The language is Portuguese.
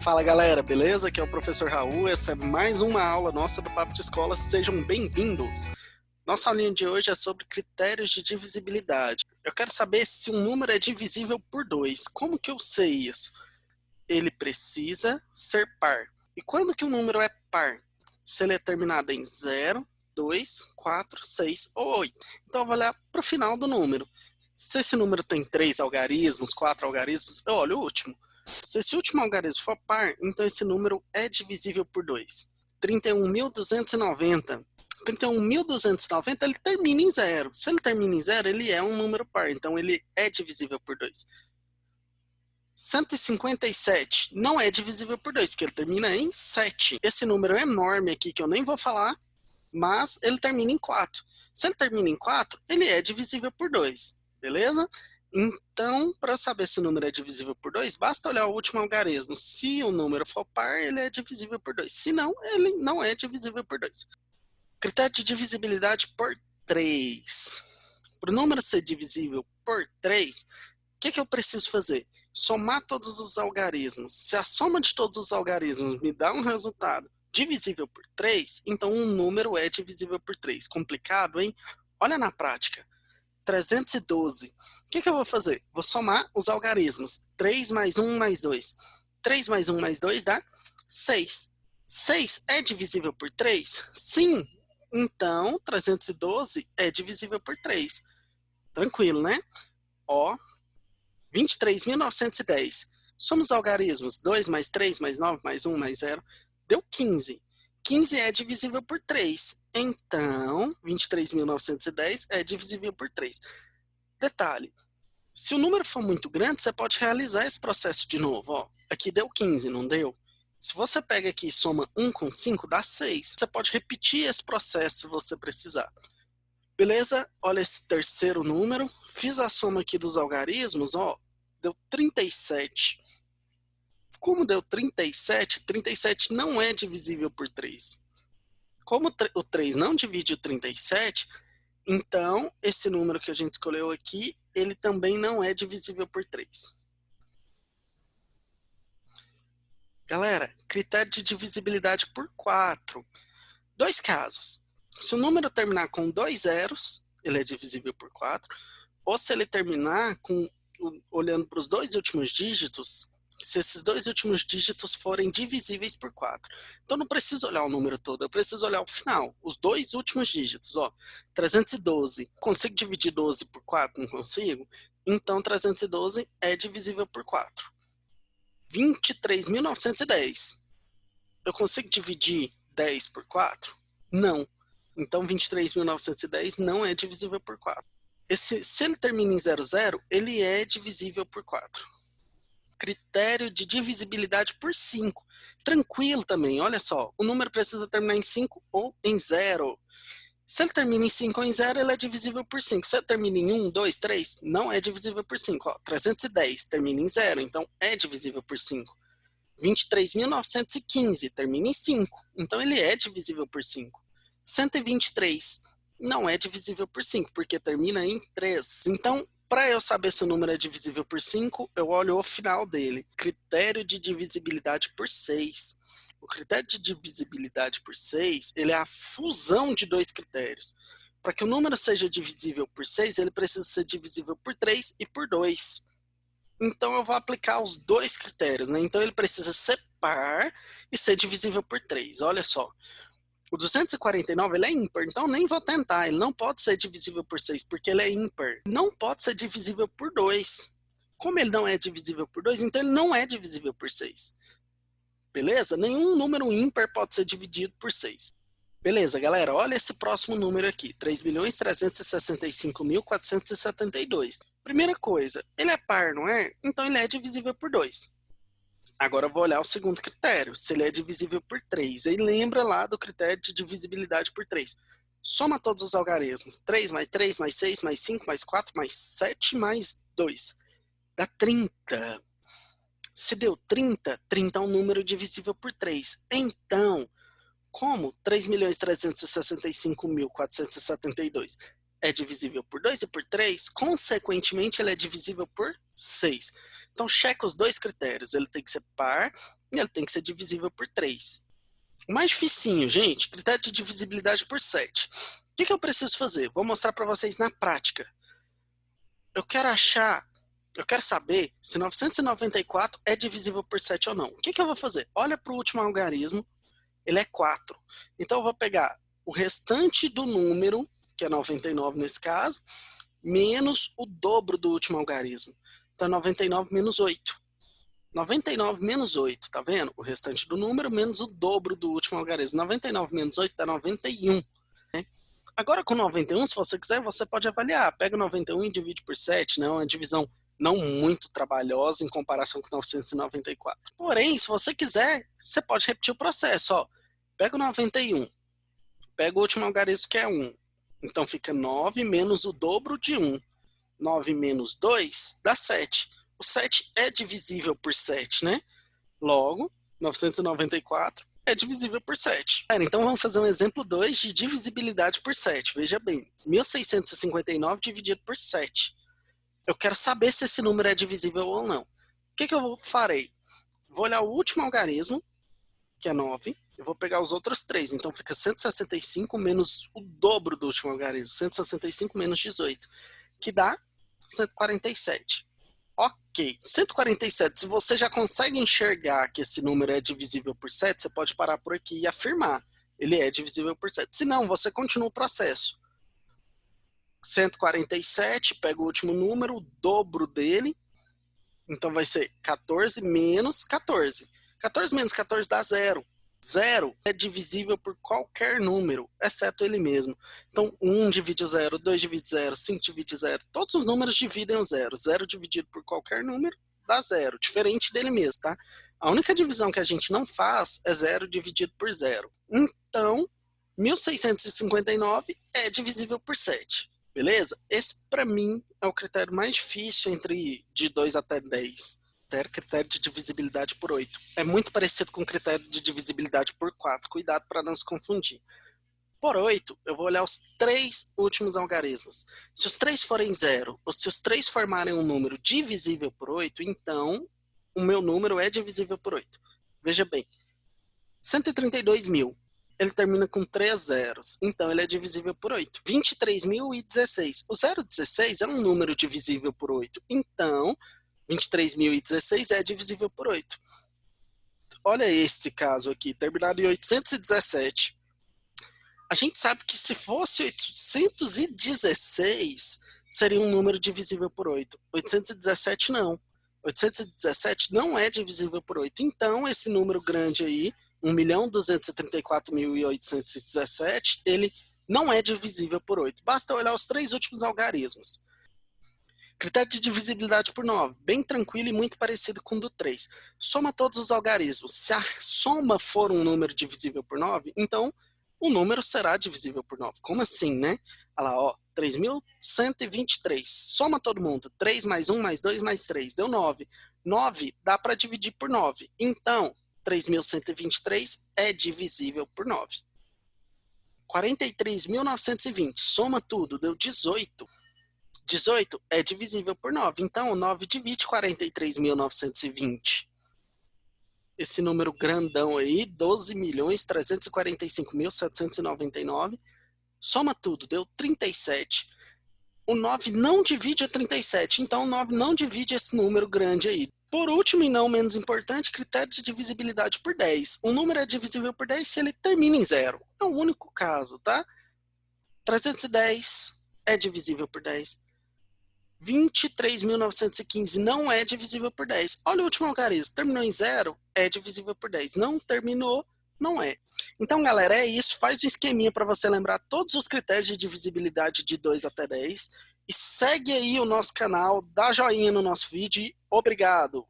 Fala galera, beleza? Aqui é o professor Raul, essa é mais uma aula nossa do Papo de Escola, sejam bem-vindos! Nossa aulinha de hoje é sobre critérios de divisibilidade. Eu quero saber se um número é divisível por 2. Como que eu sei isso? Ele precisa ser par. E quando que um número é par? Se ele é terminado em 0, 2, 4, 6 ou 8. Então eu vou olhar para o final do número. Se esse número tem 3 algarismos, 4 algarismos, eu olho o último. Se esse último algarismo for par, então esse número é divisível por 2. 31.290. 31.290 ele termina em 0. Se ele termina em 0, ele é um número par, então ele é divisível por 2. 157 não é divisível por 2, porque ele termina em 7. Esse número enorme aqui, que eu nem vou falar, mas ele termina em 4. Se ele termina em 4, ele é divisível por 2, beleza? Então, para saber se o número é divisível por 2, basta olhar o último algarismo. Se o número for par, ele é divisível por 2. Se não, ele não é divisível por 2. Critério de divisibilidade por 3. Para o número ser divisível por 3, o que eu preciso fazer? Somar todos os algarismos. Se a soma de todos os algarismos me dá um resultado divisível por 3, então um número é divisível por 3. Complicado, hein? Olha na prática. 312. O que eu vou fazer? Vou somar os algarismos. 3 mais 1 mais 2. 3 mais 1 mais 2 dá 6. 6 é divisível por 3? Sim. Então, 312 é divisível por 3. Tranquilo, né? Ó, 23.910. Somos os algarismos. 2 mais 3 mais 9 mais 1 mais 0. Deu 15. 15 é divisível por 3. Então, 23.910 é divisível por 3. Detalhe, se o número for muito grande, você pode realizar esse processo de novo. Ó, aqui deu 15, não deu? Se você pega aqui e soma 1 com 5, dá 6. Você pode repetir esse processo se você precisar. Beleza? Olha esse terceiro número. Fiz a soma aqui dos algarismos, ó, deu 37. Como deu 37, 37 não é divisível por 3. Como o 3 não divide o 37, então esse número que a gente escolheu aqui, ele também não é divisível por 3. Galera, critério de divisibilidade por 4. Dois casos. Se o número terminar com 2 zeros, ele é divisível por 4. Ou se ele terminar olhando para os dois últimos dígitos, se esses dois últimos dígitos forem divisíveis por 4. Então não preciso olhar o número todo, eu preciso olhar o final, os dois últimos dígitos. Ó, 312, consigo dividir 12 por 4? Não consigo? Então 312 é divisível por 4. 23.910, eu consigo dividir 10 por 4? Não. Então 23.910 não é divisível por 4. Se ele termina em 00, ele é divisível por 4. Critério de divisibilidade por 5. Tranquilo também, olha só. O número precisa terminar em 5 ou em 0. Se ele termina em 5 ou em 0, ele é divisível por 5. Se ele termina em 1, 2, 3, não é divisível por 5. Ó, 310 termina em 0, então é divisível por 5. 23.915 termina em 5, então ele é divisível por 5. 123 não é divisível por 5, porque termina em 3. Então, para eu saber se o número é divisível por 5, eu olho o final dele. Critério de divisibilidade por 6. O critério de divisibilidade por 6, ele é a fusão de dois critérios. Para que o número seja divisível por 6, ele precisa ser divisível por 3 e por 2. Então eu vou aplicar os dois critérios, né? Então ele precisa ser par e ser divisível por 3. Olha só. O 249 ele é ímpar, então nem vou tentar. Ele não pode ser divisível por 6, porque ele é ímpar. Não pode ser divisível por 2. Como ele não é divisível por 2, então ele não é divisível por 6. Beleza? Nenhum número ímpar pode ser dividido por 6. Beleza, galera, olha esse próximo número aqui, 3.365.472. Primeira coisa, ele é par, não é? Então ele é divisível por 2. Agora eu vou olhar o segundo critério, se ele é divisível por 3. E lembra lá do critério de divisibilidade por 3. Soma todos os algarismos. 3 mais 3 mais 6 mais 5 mais 4 mais 7 mais 2. Dá 30. Se deu 30, 30 é um número divisível por 3. Então, como 3.365.472 é divisível por 2 e por 3, consequentemente ele é divisível por 6. Então checa os dois critérios, ele tem que ser par e ele tem que ser divisível por 3. O mais dificinho, gente, critério de divisibilidade por 7. O que eu preciso fazer? Vou mostrar para vocês na prática. Eu quero saber se 994 é divisível por 7 ou não. O que eu vou fazer? Olha para o último algarismo, ele é 4. Então eu vou pegar o restante do número, que é 99 nesse caso, menos o dobro do último algarismo. Então 99 menos 8. 99 menos 8, tá vendo? O restante do número menos o dobro do último algarismo. 99 menos 8 dá 91. Né? Agora com 91, se você quiser, você pode avaliar. Pega 91 e divide por 7, né? Uma divisão não muito trabalhosa em comparação com 994. Porém, se você quiser, você pode repetir o processo. Ó. Pega o 91, pega o último algarismo que é 1. Então fica 9 menos o dobro de 1. 9 menos 2 dá 7. O 7 é divisível por 7, né? Logo, 994 é divisível por 7. Então vamos fazer um exemplo 2 de divisibilidade por 7. Veja bem, 1659 dividido por 7. Eu quero saber se esse número é divisível ou não. O que eu farei? Vou olhar o último algarismo, que é 9. Eu vou pegar os outros 3. Então fica 165 menos o dobro do último algarismo. 165 menos 18, que dá 147. Ok, 147, se você já consegue enxergar que esse número é divisível por 7, você pode parar por aqui e afirmar. Ele é divisível por 7. Se não, você continua o processo. 147, pega o último número, o dobro dele. Então vai ser 14 menos 14. 14 menos 14 dá 0. 0 é divisível por qualquer número, exceto ele mesmo. Então, 1 divide o 0, 2 divide 0, 5 divide 0. Todos os números dividem o 0. 0 dividido por qualquer número dá 0, diferente dele mesmo, tá? A única divisão que a gente não faz é 0 dividido por 0. Então, 1659 é divisível por 7. Beleza? Esse, para mim, é o critério mais difícil entre de 2 até 10. Critério de divisibilidade por 8. É muito parecido com o critério de divisibilidade por 4. Cuidado para não se confundir. Por 8, eu vou olhar os 3 últimos algarismos. Se os 3 forem 0, ou se os 3 formarem um número divisível por 8, então o meu número é divisível por 8. Veja bem, 132 mil. Ele termina com 3 zeros, então ele é divisível por 8. 23.016. O 016 é um número divisível por 8, então 23.016 é divisível por 8. Olha esse caso aqui, terminado em 817. A gente sabe que se fosse 816, seria um número divisível por 8. 817 não. 817 não é divisível por 8. Então, esse número grande aí, 1.234.817, ele não é divisível por 8. Basta olhar os 3 últimos algarismos. Critério de divisibilidade por 9, bem tranquilo e muito parecido com o do 3. Soma todos os algarismos. Se a soma for um número divisível por 9, então o número será divisível por 9. Como assim, né? Olha lá, ó, 3.123. Soma todo mundo. 3 mais 1 mais 2 mais 3, deu 9. 9 dá para dividir por 9. Então, 3.123 é divisível por 9. 43.920. Soma tudo, deu 18. 18 é divisível por 9. Então, 9 divide 43.920. Esse número grandão aí, 12.345.799. Soma tudo, deu 37. O 9 não divide a 37, então o 9 não divide esse número grande aí. Por último e não menos importante, critério de divisibilidade por 10. Um número é divisível por 10 se ele termina em 0. É o único caso, tá? 310 é divisível por 10. 23.915 não é divisível por 10. Olha o último algarismo. Terminou em 0, é divisível por 10. Não terminou, não é. Então, galera, é isso. Faz um esqueminha para você lembrar todos os critérios de divisibilidade de 2 até 10. E segue aí o nosso canal, dá joinha no nosso vídeo e obrigado!